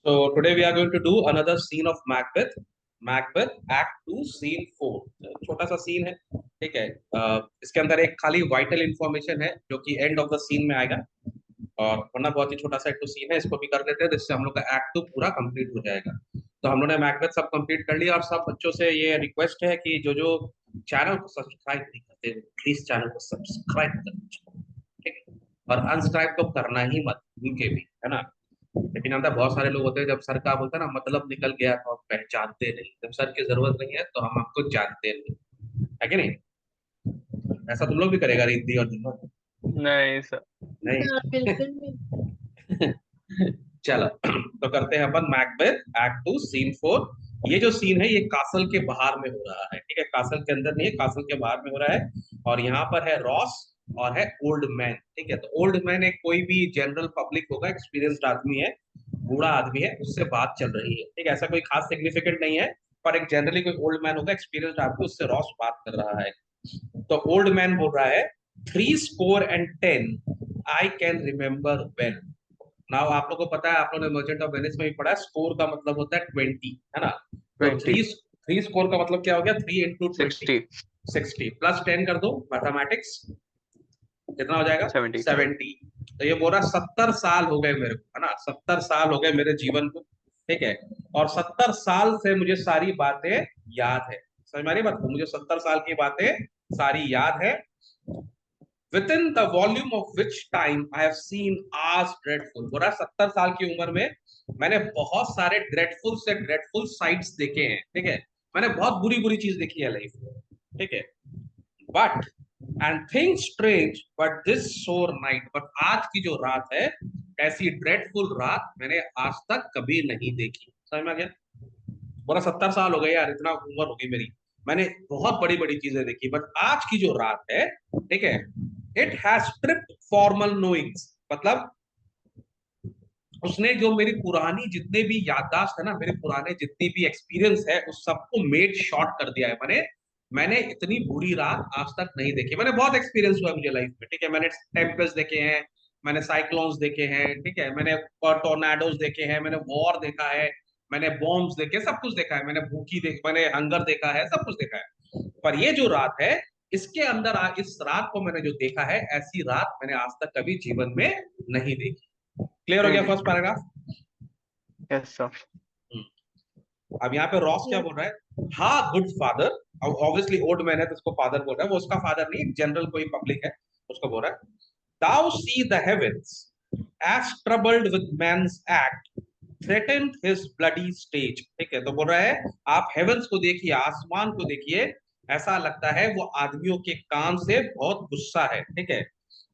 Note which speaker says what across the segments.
Speaker 1: So today we are going to do another scene of Macbeth. Macbeth Act 2 Scene 4. छोटा सा scene है, ठीक है। इसके अंदर एक खाली वाइटल इंफॉर्मेशन है जो कि एंड ऑफ द सीन में आएगा, और वरना बहुत ही छोटा सा एक तो सीन है, इसको भी कर लेते हैं जिससे हम लोग का एक्ट 2 पूरा कंप्लीट हो जाएगा। तो हम लोग ने मैकबेथ सब कंप्लीट कर लिया, और सब बच्चों से ये रिक्वेस्ट है कि जो जो चैनल को सब्सक्राइब नहीं करते प्लीज चैनल को सब्सक्राइब करना, ठीक है। और अनसब्सक्राइब तो करना ही मत भूल के भी, है ना। लेकिन अंदर बहुत सारे लोग होते हैं, जब सर का बोलते हैं ना मतलब निकल गया तो आप पहचानते नहीं, जब सर की जरूरत नहीं है तो हम आपको जानते नहीं, है कि नहीं। ऐसा तुम लोग भी करेगा रिद्धि और दीपक?
Speaker 2: नहीं सर।
Speaker 1: नहीं।
Speaker 3: हाँ, बिल्कुल भी।
Speaker 1: चलो तो करते हैं अपन मैकबेथ एक्ट 2 सीन 4। ये जो सीन है ये कासल के बाहर में हो रहा है, ठीक है। कासल के अंदर नहीं है, कासल के बाहर में हो रहा है। और यहाँ पर है रॉस और है ओल्ड मैन, ठीक है। तो ओल्ड मैन एक कोई भी जनरल पब्लिक होगा, एक्सपीरियंस्ड आदमी है, बूढ़ा आदमी है, उससे बात चल रही है, ठीक है। ऐसा कोई खास सिग्निफिकेंट नहीं है, पर एक जनरली कोई ओल्ड मैन होगा, एक्सपीरियंस्ड आदमी, उससे रॉस बात कर रहा है। तो ओल्ड मैन बोल रहा है, 3 score and 10 I can remember well. Now आप लोग को पता है, आप लोगों ने मर्चेंट ऑफ वेनिस में भी पढ़ा है, स्कोर का मतलब होता है 20, है ना। तो
Speaker 2: 20।
Speaker 1: थ्री थ्री स्कोर का मतलब क्या हो गया, 3 into 20,
Speaker 2: 60।
Speaker 1: 60 प्लस 10 कर दो, मैथमेटिक्स कितना हो जाएगा,
Speaker 2: 70।
Speaker 1: 70। तो ये बोला 70 साल हो गए मेरे को, है ना, 70 साल हो गए मेरे जीवन को, ठीक है। और 70 साल से मुझे सारी बातें याद है, समझ में आ रही बात को, मुझे 70 साल की बातें सारी याद है। Within the volume of which time I have seen hours dreadful। बोला 70 साल की उम्र में मैंने बहुत सारे ड्रेडफुल से ड्रेडफुल साइट्स देखे हैं, ठीक है। मैंने बहुत बुरी बुरी चीज देखी है लाइफ में, ठीक है। But and things strange but this सोर नाइट, बट आज की जो रात है, ऐसी ड्रेडफुल रात मैंने आज तक कभी नहीं देखी। समझ में आ गया। बोला 70 साल हो गए यार, इतना उम्र हो गई मेरी, मैंने बहुत बड़ी बड़ी चीजें देखी, बट आज की जो रात है, ठीक है, इट हैज स्ट्रिप्ड फॉर्मल नोइंग्स। मतलब उसने जो मेरी पुरानी जितने भी याददाश्त है ना, मेरे पुराने जितनी भी एक्सपीरियंस है, उस सबको मेड शॉर्ट कर दिया है। मैंने इतनी बुरी रात आज तक नहीं देखी। मैंने बहुत एक्सपीरियंस हुआ मुझे लाइफ में, ठीक है। मैंने टेम्पेस्ट देखे हैं, मैंने साइक्लोन्स देखे हैं, ठीक है। मैंने टोर्नाडोज देखे हैं, मैंने वॉर देखा है, मैंने बॉम्ब्स देखे, सब कुछ देखा है। मैंने हंगर देखा है, सब कुछ देखा है। पर ये जो रात है, इसके अंदर इस रात को मैंने जो देखा है, ऐसी रात मैंने आज तक कभी जीवन में नहीं देखी। क्लियर हो
Speaker 2: नहीं
Speaker 1: गया फर्स्ट
Speaker 2: देखी।
Speaker 1: पैराग्राफ।
Speaker 2: Yes sir.
Speaker 1: अब यहाँ पे रॉस क्या
Speaker 3: यस।
Speaker 1: बोल रहा है, हाँ गुड फादर। अब ऑब्वियसली ओल्ड मैन है तो उसको फादर बोल रहा है, वो उसका फादर नहीं, जनरल कोई पब्लिक है उसको बोल रहा है। Thou see the heavens as troubled with man's act threatened his bloody stage, ठीक है। तो बोल रहा है आप हेवेंस को देखिए, आसमान को देखिए, ऐसा लगता है वो आदमियों के काम से बहुत गुस्सा है, ठीक है।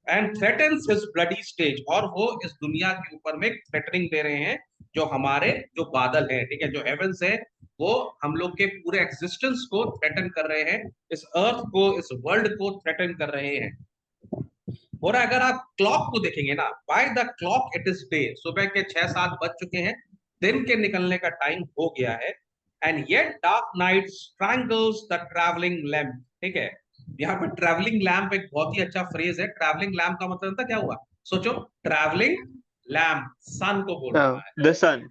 Speaker 1: And threatens his bloody stage, और वो इस दुनिया के ऊपर में थ्रेटनिंग दे रहे हैं, जो हमारे जो बादल हैं, ठीक है, जो हेवंस है, वो हम लोग के पूरे एग्जिस्टेंस को थ्रेटन कर रहे हैं, इस अर्थ को, इस वर्ल्ड को थ्रेटन कर रहे हैं। और अगर आप क्लॉक को देखेंगे ना, by the clock it is day, सुबह के 6-7 बज चुके हैं, दिन के निकलने का टाइम हो गया है। And yet dark night strangles the travelling lamp, ठीक है। यहाँ पे ट्रैवलिंग लैम्प एक बहुत ही अच्छा फ्रेज है। ट्रैवलिंग लैम्प का मतलब था क्या हुआ, सोचो, ट्रैवलिंग लैम्प सन को बोल रहा है,
Speaker 2: द सन।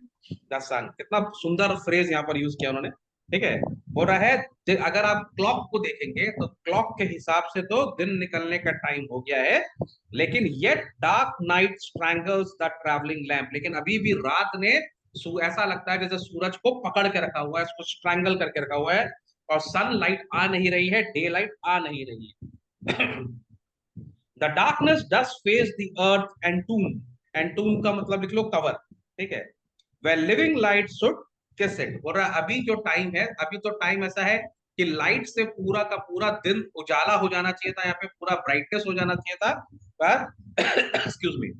Speaker 1: द सन। कितना सुंदर फ्रेज यहाँ पर यूज किया उन्होंने, ठीक है। बोल रहा है अगर आप क्लॉक को देखेंगे तो क्लॉक के हिसाब से तो दिन निकलने का टाइम हो गया है, लेकिन yet dark night strangles the travelling lamp, लेकिन अभी भी रात ने ऐसा लगता है जैसे सूरज को पकड़ के रखा हुआ है, उसको स्ट्रैंगल करके रखा हुआ है, और सन लाइट आ नहीं रही है, डे लाइट आ नहीं रही है। The darkness does face the earth entomb, entomb का मतलब लिख लो कवर, ठीक है। Well living light should kiss it, बोल रहा है अभी जो टाइम है, अभी तो टाइम ऐसा है कि लाइट से पूरा का पूरा दिन उजाला हो जाना चाहिए था, यहाँ पे पूरा ब्राइटनेस हो जाना चाहिए था, पर एक्सक्यूज मी,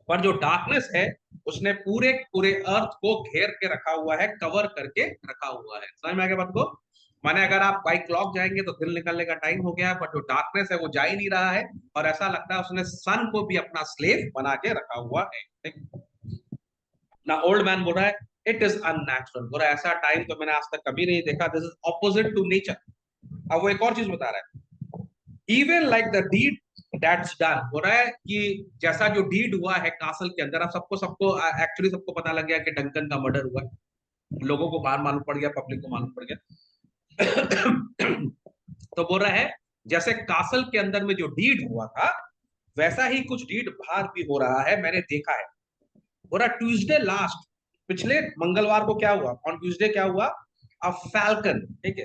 Speaker 1: पर जो डार्कनेस है उसने पूरे पूरे अर्थ को घेर के रखा हुआ है, कवर करके रखा हुआ है। समझ में आ गया बात को। माने अगर आप बाई क्लॉक जाएंगे तो दिन निकलने का टाइम हो गया है, बट जो डार्कनेस है वो जा ही नहीं रहा है, और ऐसा लगता है उसने सन को भी अपना स्लेव बना के रखा हुआ है। ना ओल्ड मैन बोल रहा है इट इज अननेचुरल, बोल रहा है ऐसा टाइम तो मैंने आज तक कभी नहीं देखा, this is opposite to nature. अब वो एक और चीज बता रहा है, even like the deed that's done. हो रहा है कि जैसा जो डीड हुआ है कासल के अंदर, अब सबको सबको एक्चुअली सबको पता लग गया कि डंकन का मर्डर हुआ है। लोगों को बाहर मालूम पड़ गया, पब्लिक को मालूम पड़ गया। तो बोल रहा है जैसे कासल के अंदर में जो डीड हुआ था वैसा ही कुछ डीड बाहर भी हो रहा है, मैंने देखा है। बोल रहा ट्यूसडे लास्ट, पिछले मंगलवार को क्या हुआ, ऑन ट्यूसडे क्या हुआ, अ फैल्कन, ठीक है,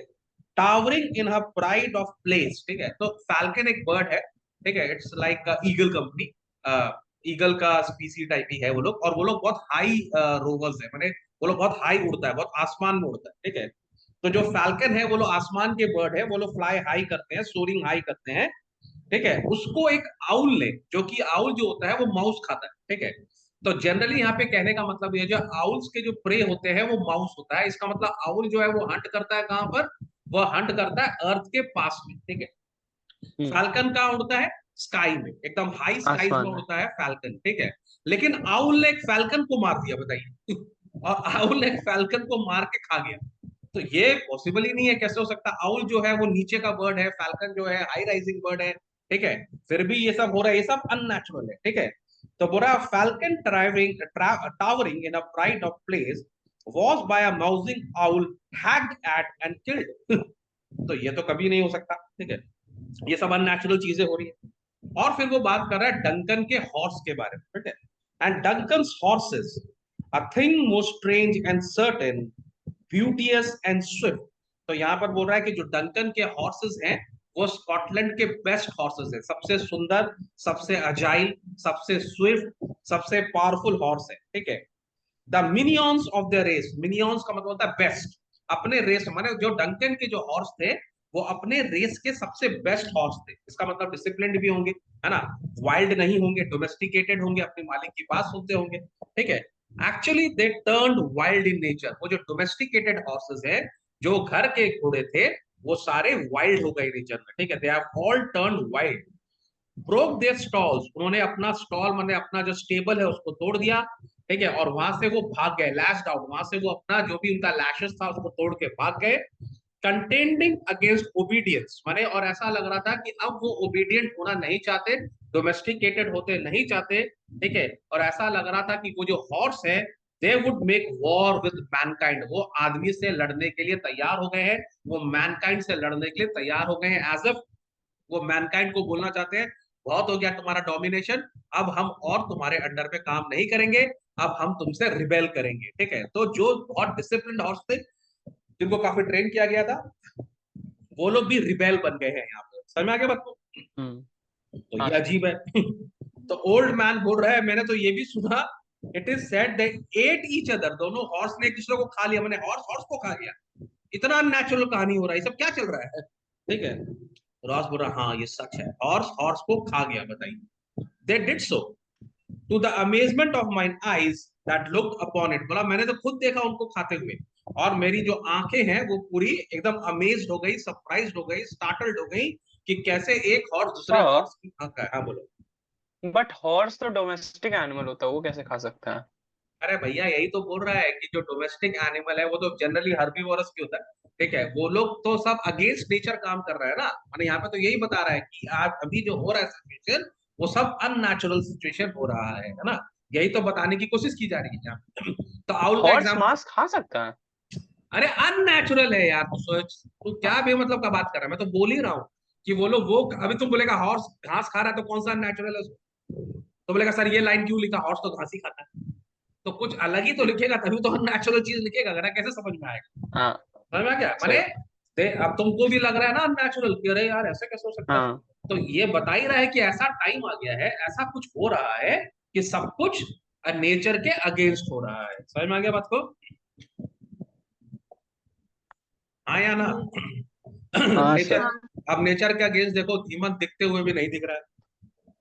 Speaker 1: towering in her pride of place, ठीक है। तो फैल्कन एक बर्ड है, ठीक है, it's like eagle company, eagle का स्पीसी टाइप ही है वो लोग, और वो लोग बहुत हाई रोवर्स है, मैंने वो लोग बहुत हाई उड़ता है, बहुत आसमान में उड़ता है, ठीक है। तो जो फैल्कन है वो लोग आसमान के बर्ड है, वो लोग फ्लाई हाई करते हैं, सोरिंग हाई करते हैं, ठीक है। उसको एक आउल ने, जो कि आउल जो होता है वो माउस खाता है, ठीक है। तो जनरली यहाँ पे कहने का मतलब ये, जो आउल्स के जो प्रे होते हैं वो माउस होता है, इसका मतलब आउल जो है वो हंट करता है कहाँ पर, वह हंट करता है अर्थ के पास में, ठीक है।
Speaker 2: हम्म।
Speaker 1: फैल्कन कहाँ उड़ता है, स्काई में, एकदम हाई स्काईज में
Speaker 2: आसमान में।
Speaker 1: उड़ता है फैल्कन, ठीक है। लेकिन आउल ने एक फैल्कन को मार दिया, बताइए। और आउल ने एक फैल्कन को मार के खा गया। तो ये पॉसिबल ही नहीं है, कैसे हो सकता, आउल जो है वो नीचे का बर्ड है, फैल्कन जो है हाई राइजिंग बर्ड है, ठीक है। फिर भी ये सब हो रहा है, ये सब अननेचुरल है, ठीक है। तो बोला falcon towering in a pride of place was by a mousing owl hacked at and killed। तो ये तो कभी नहीं हो सकता, ठीक है। ये सब अननेचुरल चीजें हो रही है। और फिर वो बात कर रहा है डंकन के हॉर्स के बारे में, ठीक है। And Duncan's horses a thing most strange and certain, ब्यूटियस and Swift. तो यहाँ पर बोल रहा है कि जो डंकन के हॉर्सेस हैं वो स्कॉटलैंड के बेस्ट हॉर्सेस हैं, सबसे सुंदर, सबसे अजाइल, सबसे स्विफ्ट, सबसे पावरफुल हॉर्स है, ठीक है। The minions of the race, minions का मतलब होता है बेस्ट, अपने रेस माने जो डंकन के जो हॉर्स थे वो अपने रेस के सबसे बेस्ट हॉर्स थे, इसका मतलब डिसिप्लिन्ड भी होंगे, है ना, वाइल्ड नहीं होंगे, डोमेस्टिकेटेड होंगे, अपने मालिक की बात सुनते होंगे, ठीक है। Actually they turned wild in nature, वो जो डोमेस्टिकेटेड हॉर्सेस है, जो घर के घोड़े थे, वो सारे वाइल्ड हो गए नेचर में, ठीक है। They have all turned wild, broke their stalls, उन्होंने अपना स्टॉल माने अपना जो स्टेबल है उसको तोड़ दिया, ठीक है। और वहां से वो भाग गए, लैश्ड आउट, वहां से वो अपना जो भी उनका लैशेस था उसको तोड़ के भाग गए। कंटेंडिंग अगेंस्ट ओबीडियंस माने, और ऐसा लग रहा था कि अब वो ओबीडियंट होना नहीं चाहते, डोमेस्टिकेटेड होते नहीं चाहते, ठीक है। और ऐसा लग रहा था कि वो जो हॉर्स है they would make war with Mankind, वो आदमी से लड़ने के लिए तैयार हो गए हैं, वो मैनकाइंड से लड़ने के लिए तैयार हो गए हैं, एज इफ वो मैनकाइंड को बोलना चाहते हैं बहुत हो गया तुम्हारा डोमिनेशन, अब हम और तुम्हारे अंडर पे काम नहीं करेंगे, अब हम तुमसे रिबेल करेंगे, ठीक है। तो जो बहुत डिसिप्लिन हॉर्स थे, जिनको काफी ट्रेन किया गया था, वो लोग भी रिबेल बन गए हैं यहाँ पे, समझ में आ गया बात को।
Speaker 2: हम्म।
Speaker 1: तो
Speaker 2: हाँ
Speaker 1: ये
Speaker 2: सर।
Speaker 1: अजीब है। तो ओल्ड मैन बोल रहा है, मैंने तो ये भी सुना, it is said they at each other, दोनों हॉर्स ने एक दूसरे को खा लिया, मैंने हॉर्स हॉर्स को खा लिया। इतना अननेचुरल कहानी हो रहा है, ये सब क्या चल रहा है, ठीक है। रॉस बोल रहा हाँ ये सच है, हॉर्स हॉर्स को खा गया, बताइए। They did so to the amazement of mine eyes that look upon it, बोला मैंने तो खुद देखा उनको खाते हुए, और मेरी जो आंखें हैं वो पूरी एकदम अमेज्ड हो गई, सरप्राइज्ड हो गई, स्टार्टल्ड हो गई कि कैसे एक हॉर्स दूसरे
Speaker 2: सर,
Speaker 1: हॉर्स की आंख है। हाँ बोलो।
Speaker 2: बट हॉर्स तो डोमेस्टिक एनिमल होता है, वो कैसे खा सकते हैं?
Speaker 1: अरे भैया यही तो बोल रहा है कि जो डोमेस्टिक एनिमल है वो तो जनरली हर्बीवोरस की होता है, ठीक है। वो लोग तो सब अगेंस्ट नेचर काम कर रहा है ना, माने यहाँ पे तो यही बता रहा है कि आज अभी जो हो रहा है सिचुएशन, वो सब अननेचुरल सिचुएशन हो रहा है ना। यही तो बताने की कोशिश की जा रही है यहाँ पे। तो आउल का
Speaker 2: हॉर्स
Speaker 1: एग्जाम्पल,
Speaker 2: मांस खा सकता है?
Speaker 1: अरे अननेचुरल है यार, तू सोच, तू क्या बेमतलब का बात कर रहा है, मैं तो बोल ही रहा हूँ कि वो लोग वो, अभी तुम बोलेगा हॉर्स घास खा रहा है तो कौन सा अननेचुरल है उसको? तो बोलेगा सर ये लाइन क्यों लिखा, हॉर्स तो घास ही खाता है। तो कुछ अलग ही तो लिखेगा, तभी तो अननेचुरल चीज लिखेगा, वरना कैसे समझ में आएगा।
Speaker 2: हाँ
Speaker 1: समझ में आ गया,
Speaker 2: सही।
Speaker 1: माने अब तुमको भी लग रहा है ना अननेचुरल कि अरे यार ऐसे कैसे हो सकता है।
Speaker 2: हाँ।
Speaker 1: तो ये बता ही रहा है कि ऐसा टाइम आ गया है, ऐसा कुछ हो रहा है कि सब कुछ नेचर के अगेंस्ट हो रहा है, समझ में आ गया बात को। हाँ या ना।
Speaker 2: हाँ
Speaker 1: नेचर,
Speaker 2: सर।
Speaker 1: अब नेचर के अगेंस्ट देखो, धीमन दिखते हुए भी नहीं दिख रहा है,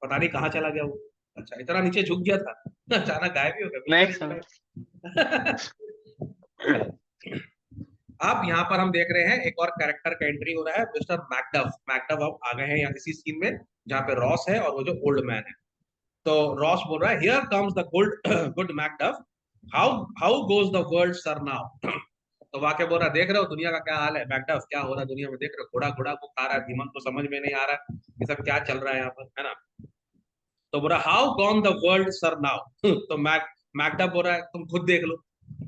Speaker 1: पता नहीं कहाँ चला गया वो। अच्छा इतना नीचे झुक गया था, अचानक गायब ही हो गया, बिल्कुल नहीं
Speaker 2: नेक्स्ट।
Speaker 1: दिख रहा है। चलो, अब यहाँ पर हम देख रहे हैं एक और कैरेक्टर का एंट्री हो रहा है, मिस्टर मैकडफ। मैकडफ अब आ गए हैं यहाँ इसी सीन में, जहाँ पे रॉस है और वो जो ओल्ड मैन है। तो रॉस बोल रहा है here comes the good good Macduff, how how goes the world sir now. तो वाके बोल रहा देख रहे हो दुनिया का क्या हाल है मैकडफ, क्या हो रहा है दुनिया में, देख रहे हो घोड़ा घोड़ा को खा रहा है, दीमक को समझ में नहीं आ रहा है ये सब क्या चल रहा है यहाँ पर, है ना। तो बोला how gone the world sir now तो मैकडफ बोल रहा है तुम खुद देख लो,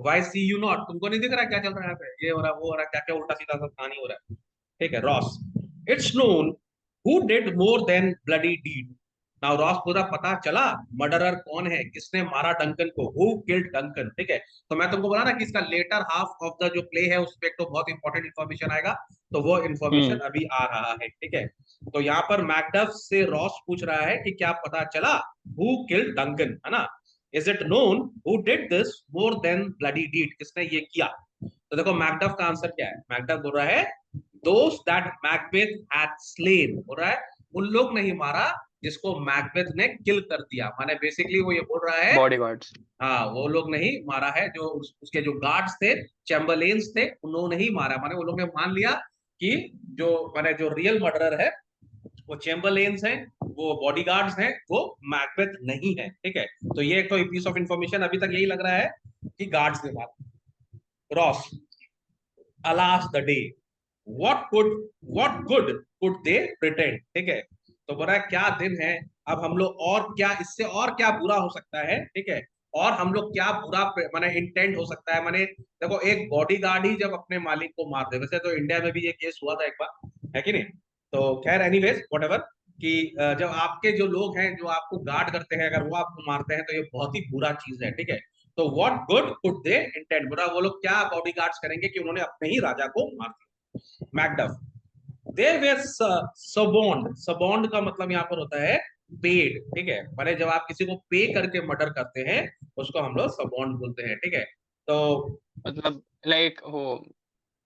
Speaker 1: वाई सी यू नॉट, तुमको नहीं दिख रहा क्या चल रहा है यहाँ पे, ये हो रहा है वो हो रहा है, क्या क्या उल्टा सीधा सब कहानी हो रहा है। ठीक है Ross, it's known who did more than bloody deed. Now Ross पूरा पता चला मर्डरर कौन है, किसने मारा डंकन को, हु किल्ड डंकन। ठीक है, तो मैं तुमको बोला ना कि इसका लेटर हाफ ऑफ द जो प्ले है उस पे एक तो बहुत इंपॉर्टेंट इन्फॉर्मेशन आएगा, तो वो इन्फॉर्मेशन
Speaker 2: हम्म।
Speaker 1: अभी आ रहा है। ठीक है, तो यहाँ पर मैकडफ से रॉस पूछ रहा है कि क्या पता चला, हु किल्ड डंकन, है ना। Is it known who did this more than bloody deed, किसने ये किया। तो देखो मैकडफ का आंसर क्या है, मैकडफ बोल रहा है those that Macbeth had slain, बोल रहा है उन लोग नहीं मारा जिसको मैकबेथ ने किल कर दिया, माने बेसिकली वो ये बोल रहा है
Speaker 2: बॉडी गार्ड्स।
Speaker 1: हाँ वो लोग नहीं मारा है, जो उसके जो गार्ड्स थे, चैम्बरलेन्स थे, उन्होंने ही मारा, माने वो लोग ने मान लिया कि जो माने जो रियल मर्डरर है वो चैम्बरलेन्स हैं, वो बॉडीगार्ड्स हैं, वो मैकबेथ नहीं है। ठीक है, तो ये एक तो पीस ऑफ इंफॉर्मेशन अभी तक यही लग रहा है कि गार्ड्स ने मारा। Ross, alas the day, what could what good could they pretend. ठीक है, तो बोला क्या दिन है, अब हम लोग और क्या इससे और क्या बुरा हो सकता है। ठीक है, और हम लोग क्या बुरा माने इंटेंट हो सकता है, माने देखो एक बॉडीगार्ड ही जब अपने मालिक को मार दे, वैसे तो इंडिया में भी ये केस हुआ था एक बार, है कि नहीं। तो खैर एनीवेज व्हाटएवर, कि जब आपके जो लोग हैं जो आपको गार्ड करते हैं अगर वो आपको मारते हैं तो ये बहुत ही बुरा चीज है। ठीक है, तो what good could they intend, बुरा वो लोग क्या बॉडीगार्ड्स करेंगे कि उन्होंने अपने ही राजा को मार दिया। मैकडफ, दे वे सबॉन्ड, सबॉन्ड का मतलब यहाँ पर होता है पेड। ठीक है, माने जब आप किसी को पे करके मर्डर करते हैं उसको हम लोग सबॉन्ड बोलते हैं। ठीक है, तो
Speaker 2: मतलब लाइक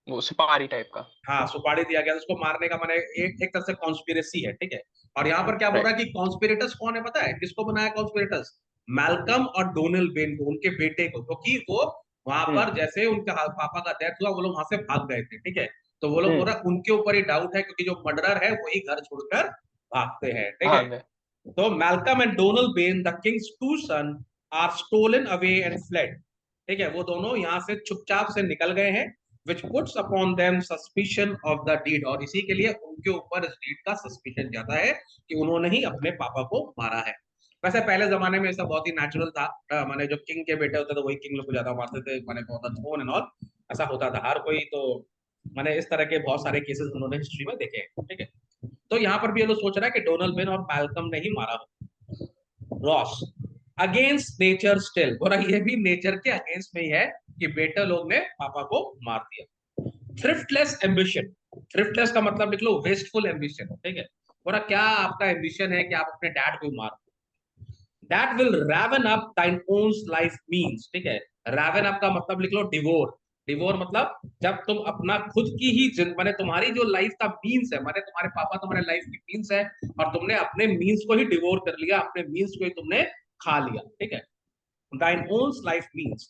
Speaker 2: वो सुपारी टाइप का।
Speaker 1: हाँ सुपारी दिया गया, तो उसको मारने का माने एक तरह से कॉन्स्पिरेसी है। ठीक है, और यहाँ पर क्या बोल रहा
Speaker 2: राइट।
Speaker 1: है कि कॉन्स्पिरेटर्स कौन है पता है, किसको बनाया कॉन्स्पिरेटर्स, मैल्कम और डोनल बेन को, उनके बेटे को, क्योंकि वो वहां पर
Speaker 2: हम्म।
Speaker 1: जैसे उनके पापा का डेथ हुआ वो लोग वहां से भाग गए थे। ठीक है, तो वो लोग बोल
Speaker 2: हम्म।
Speaker 1: रहा है उनके ऊपर ही डाउट है क्योंकि जो मर्डरर है वही घर छोड़कर भागते हैं। ठीक है,
Speaker 2: भाग गए।
Speaker 1: तो Malcolm and Donalbain the king's two son are stolen away and fled. ठीक है, वो दोनों यहाँ से चुपचाप से निकल गए हैं, which puts upon them suspicion of the deed, और इसी के लिए उनके ऊपर इस डीड का सस्पिशन जाता है कि उन्होंने ही अपने पापा को मारा है। वैसे पहले जमाने में ऐसा बहुत ही नेचुरल था, माने जो किंग के बेटे होते थे वही किंग लोग को ज्यादा मारते थे, माने बहुत थ्रोन एंड ऑल, ऐसा होता था हर कोई। तो माने इस तरह के बहुत सारे केसेस उन्होंने हिस्ट्री में देखे हैं। ठीक है, तो यहाँ पर भी ये लोग सोच रहा है कि डोनल्ड बेन और मैल्कम ने ही मारा। रॉस, अगेंस्ट नेचर स्टिल, बोला ये भी नेचर के अगेंस्ट में ही है कि बेटा लोग ने पापा को मार दिया। थ्रिफ्टलेस एम्बिशन, थ्रिफ्टलेस का मतलब लिख लो वेस्टफुल एम्बिशन। ठीक है, बोला क्या आपका एम्बिशन है कि आप अपने डैड को मार, दैट विल रैवन अप दाइन ओन लाइफ मीन्स। ठीक है, रैवन अप का मतलब लिख लो डिवोर, डिवोर मतलब जब तुम अपना खुद की ही माने तुम्हारी जो लाइफ का मीन्स है, माने तुम्हारे पापा तुम्हारे लाइफ की मीन्स है और तुमने अपने मीन्स को ही डिवोर कर लिया, अपने मीन्स को ही तुमने खा लिया। ठीक है, thine own life means,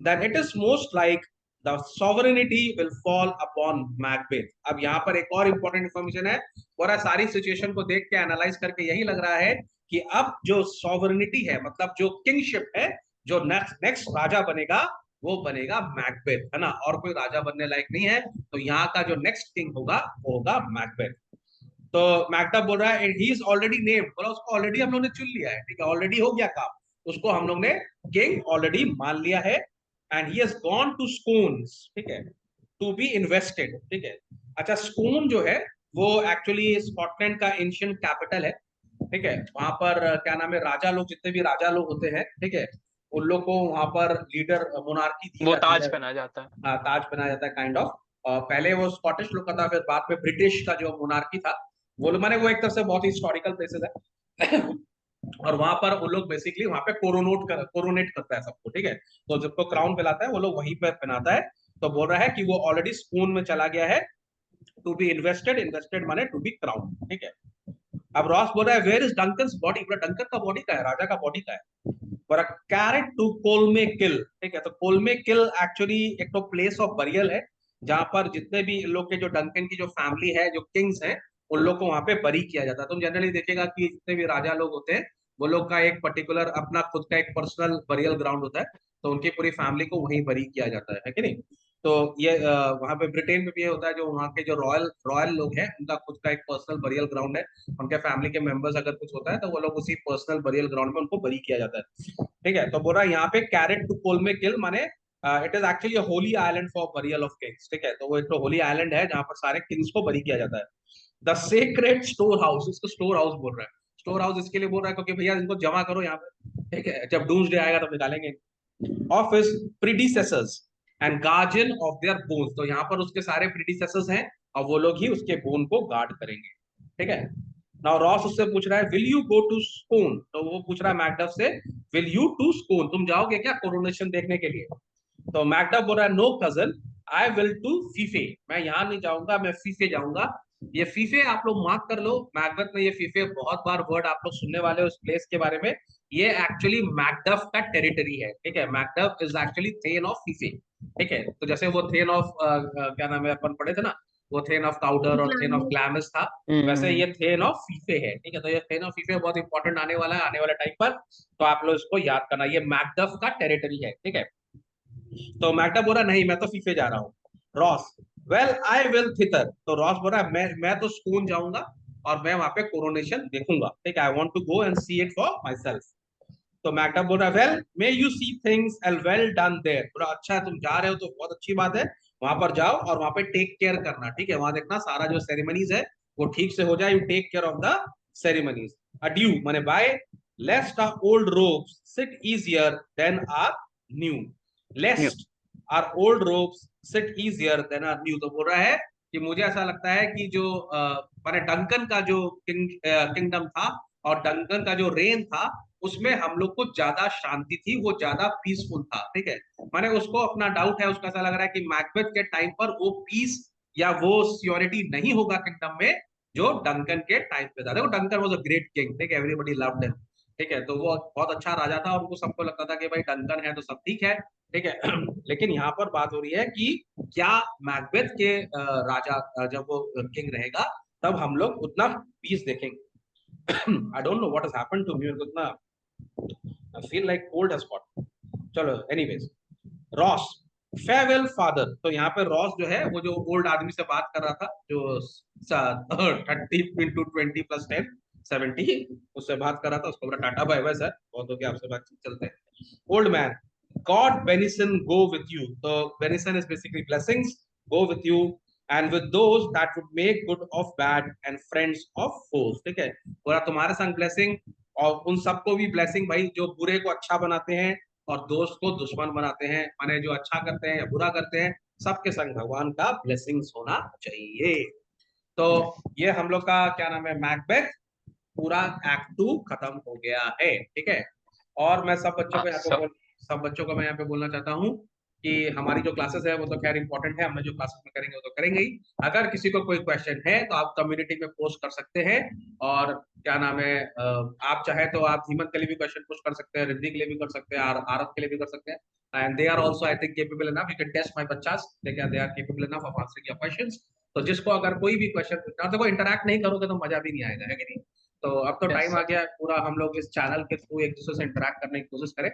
Speaker 1: then it is most like the sovereignty will fall upon Macbeth। अब यहाँ पर एक और इंपॉर्टेंट इंफॉर्मेशन है, पूरा सारी सिचुएशन को देख के एनालाइज करके यही लग रहा है कि अब जो सॉवरेनिटी है मतलब जो किंगशिप है, जो नेक्स्ट नेक्स्ट राजा बनेगा वो बनेगा मैकबेथ, है ना, और कोई राजा बनने लायक नहीं है। तो यहाँ का जो नेक्स्ट किंग होगा वो होगा मैकबेथ। तो मैकबेथ बोल रहा है ही इज ऑलरेडी नेम्ड, बोला उसको ऑलरेडी हम लोग ने चुन लिया है। ठीक है, ऑलरेडी हो गया काम, उसको हम लोग ने किंग ऑलरेडी मान लिया है। And he has gone to Scones, ठीक है, टू बी इन्वेस्टेड। ठीक है, अच्छा स्कून जो है वो एक्चुअली स्कॉटलैंड का एंशिएंट कैपिटल है। ठीक है, वहां पर क्या नाम है, राजा लोग जितने भी राजा लोग होते हैं, ठीक है, उन लोग को वहां पर लीडर मोनार्की दी
Speaker 2: वो
Speaker 1: जाती
Speaker 2: ताज
Speaker 1: है।
Speaker 2: पहना जाता है।
Speaker 1: हाँ, ताज पहनाया जाता है काइंड ऑफ। पहले वो स्कॉटिश लोग का था, फिर बाद में ब्रिटिश का जो मोनार्की था वो लोग, माने वो एक तरह से बहुत ही हिस्टोरिकल प्लेसेस है और वहां पर वो लोग बेसिकली वहां पे कोरोनेट करता है सबको। ठीक है, तो जब को क्राउन पिलाता है वो लोग वहीं पे पहनाता है। तो बोल रहा है कि वो ऑलरेडी स्पून में चला गया है, टू बी इन्वेस्टेड, इन्वेस्टेड माने टू बी क्राउन। ठीक है, अब रॉस बोल रहा है where is Duncan's body, Duncan का बॉडी का है, राजा का बॉडी का है, for a carried to Colmekill. ठीक है, तो कोलमे किल एक्चुअली एक तो प्लेस ऑफ बरियल है जहां पर जितने भी लोग के जो डंकन की जो फैमिली है, जो किंग्स हैं, उन लोग को वहां पे बरी किया जाता है। तुम जनरली देखेगा कि जितने भी राजा लोग होते हैं वो लोग का एक पर्टिकुलर अपना खुद का एक पर्सनल बरियल ग्राउंड होता है, तो उनकी पूरी फैमिली को वहीं बरी किया जाता है कि नहीं। तो ये वहां पे ब्रिटेन में भी ये होता है, जो वहाँ के जो रॉयल रॉयल लोग हैं उनका खुद का एक पर्सनल बरियल ग्राउंड है। उनके फैमिली के मेंबर्स अगर कुछ होता है तो वो लोग उसी पर्सनल बरियल ग्राउंड में उनको बरी किया जाता है। ठीक है, तो बोल रहा है यहाँ पे कैरेट टू कोल में किल माने it is actually Holi island for burial of Kings. ठीक है, तो वो एक तो होली आइलैंड है जहाँ पर सारे किंग्स को बरी किया जाता है। द सेक्रेट स्टोर हाउस, इसको स्टोर हाउस बोल रहा है। स्टोर हाउस इसके लिए बोल रहा है क्योंकि भैया इनको जमा करो यहाँ पे, ठीक है, जब डूम्सडे आएगा तब निकालेंगे। Of his predecessors and guardian of their bones, तो यहाँ पर उसके सारे प्रीडिसेसर्स हैं और वो लोग ही उसके बोन को गार्ड करेंगे। ठीक है, नाउ रॉस उससे पूछ रहा है विल यू गो टू स्कोन, तो वो पूछ रहा है मैकडफ से विल यू टू स्कोन, तुम जाओगे क्या कोरोनेशन देखने के लिए? तो मैकडफ बोल रहा है no cousin, I will to Fife, मैं यहाँ नहीं जाऊंगा, मैं फीफे जाऊंगा। ये फीफे आप लोग मार्क कर लो, मैकबेथ में ये फीफे बहुत बार वर्ड आप लोग सुनने वाले हो इस प्लेस के बारे में। ये एक्चुअली मैकडफ का टेरिटरी है। ठीक है, Macduff is actually thane of Fife. ठीक है, तो जैसे वो थेन ऑफ क्या नाम है अपन पढ़े थे ना, वो थेन ऑफ काउडर और थेन ऑफ ग्लैमस था, वैसे ये थेन ऑफ फीफे है। ठीक है, तो ये थेन ऑफ फीफे बहुत इंपॉर्टेंट आने वाला है आने वाले टाइम पर, तो आप लोग इसको याद करना, ये मैकडफ का टेरिटरी है। ठीक है, तो मैकटा बोला नहीं मैं तो फीफे जा रहा हूँ। Ross well I will theta, तो रॉस बोला मैं तो स्कून जाऊंगा और मैं वहां पे कोरोनेशन देखूंगा। ठीक है, I want to go and see it for myself. तो मैकटा बोल रहा well may you see things and well done there, बोला अच्छा है तुम जा रहे हो तो बहुत अच्छी बात है, वहां पर जाओ और वहां पे टेक केयर करना। ठीक है, वहां देखना सारा जो सेरेमनीज है वो ठीक से हो जाए, you take care of the ceremonies. Adieu माने bye, lest our old robes sit easier than our new, lest our old robes sit easier than our new, तो बोल रहा है कि मुझे ऐसा लगता है कि जो माने डंकन का जो किंगडम था और डंकन का जो रेन था उसमें हम लोग को ज्यादा शांति थी, वो ज्यादा पीसफुल था। ठीक है, माने उसको अपना डाउट है, उसका ऐसा लग रहा है कि मैकबेथ के टाइम पर वो पीस या वो सियोरिटी नहीं होगा किंगडम में जो डंकन के टाइम पे था। देखो Duncan was a great king, ठीक है, एवरीबॉडी लव्ड हिम। ठीक है, तो वो बहुत अच्छा राजा था और उनको सबको लगता था कि भाई डंकन है तो सब ठीक है। ठीक है लेकिन यहाँ पर बात हो रही है कि क्या मैकबेथ के राजा जब वो किंग रहेगा तब हम लोग उतना पीस देखेंगे? I don't know what has happened to me, उतना I feel like cold has got. चलो एनीवेज, रॉस फेयरवेल फादर, तो यहाँ पे रॉस जो है वो जो ओल्ड आदमी से बात कर रहा था जो 30 × 20 + 10 70, उससे बात कर रहा था, उसको बोला टाटा बाय बाय सर, बहुत हो गया आपसे बातचीत, चलते हैं। Old man God benison go with you, तो benison is basically blessings, go with you and with those that would make good of bad and friends of foes. ठीक है, बोला तुम्हारे संग ब्लेसिंग और उन सबको भी ब्लेसिंग भाई जो बुरे को अच्छा बनाते हैं और दोस्त को दुश्मन बनाते हैं, माने जो अच्छा करते हैं या बुरा करते हैं सबके संग भगवान का ब्लेसिंग्स होना चाहिए। तो ये हम लोग का क्या नाम है मैकबेथ पूरा एक्ट 2 खत्म हो गया है। ठीक है, और मैं सब बच्चों को मैं यहाँ पे बोलना चाहता हूँ कि हमारी जो क्लासेस है वो तो खैर इंपॉर्टेंट है, हम लोग जो क्लासेस में करेंगे वो तो करेंगे ही। अगर किसी को कोई क्वेश्चन है तो आप कम्युनिटी में पोस्ट कर सकते हैं, और क्या नाम है आप चाहे तो आप धीमत के लिए भी क्वेश्चन पोस्ट कर सकते हैं, रिद्धि के लिए भी कर सकते हैं, आरफ के लिए भी कर सकते हैं। And they are also I think capable enough, you can test my बच्चास, they are capable enough of answering your questions. तो जिसको अगर कोई भी क्वेश्चन पूछना, देखो इंटरैक्ट नहीं करोगे तो मजा भी नहीं आएगा, है कि नहीं? तो अब तो टाइम आ गया है पूरा हम लोग इस चैनल के थ्रू एक दूसरे से इंटरेक्ट करने की कोशिश करें।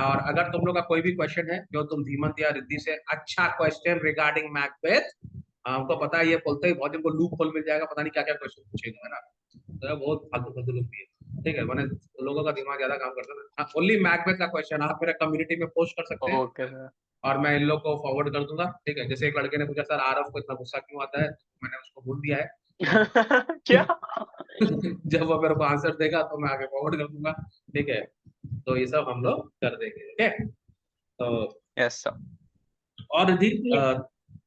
Speaker 1: और अगर तुम लोग का कोई भी क्वेश्चन है जो तुम धीमंत या रिद्धि से, अच्छा क्वेश्चन रिगार्डिंग मैकबेथ, हमको पता है ये बोलते ही बहुत जिनको लूप होल मिल जाएगा, पता नहीं क्या क्या क्वेश्चन पूछेगा, है ना? तो ये बहुत फालतू फालतू लोग भी है। ठीक है, मैंने लोगों का दिमाग ज्यादा काम करता है। ओनली मैकबेथ का क्वेश्चन आप मेरा कम्युनिटी में पोस्ट कर सकते हैं
Speaker 2: ओके सर।
Speaker 1: और मैं इन लोग को फॉरवर्ड कर दूंगा। ठीक है, जैसे एक लड़के ने पूछा सर आरफ को इतना गुस्सा क्यों आता है, मैंने उसको बोल दिया है
Speaker 2: क्या?
Speaker 1: जब वो मेरे को आंसर देगा तो मैं आगे फॉरवर्ड कर दूंगा। ठीक है, तो ये सब हम लोग कर देंगे। ठीक है, तो
Speaker 2: यस सर।
Speaker 1: और यदि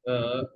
Speaker 3: Yes.